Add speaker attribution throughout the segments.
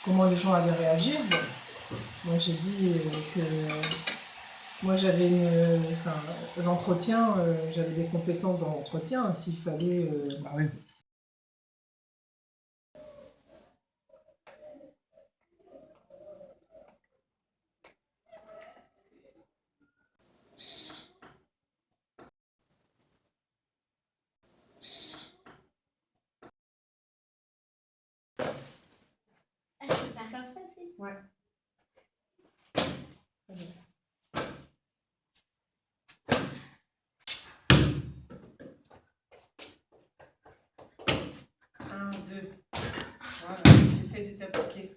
Speaker 1: comment les gens allaient réagir. Bon, moi j'ai dit que moi j'avais l'entretien, j'avais des compétences dans l'entretien, s'il fallait.
Speaker 2: Bah oui.
Speaker 3: Ah, je peux faire comme ça aussi.
Speaker 1: Ouais. Un, deux. Voilà, j'essaie de t'appliquer.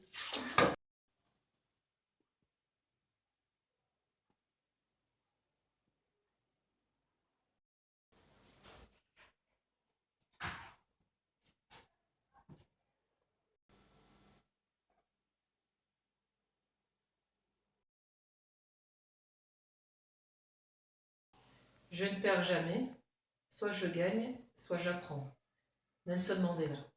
Speaker 1: Je ne perds jamais, soit je gagne, soit j'apprends. Nelson Mandela.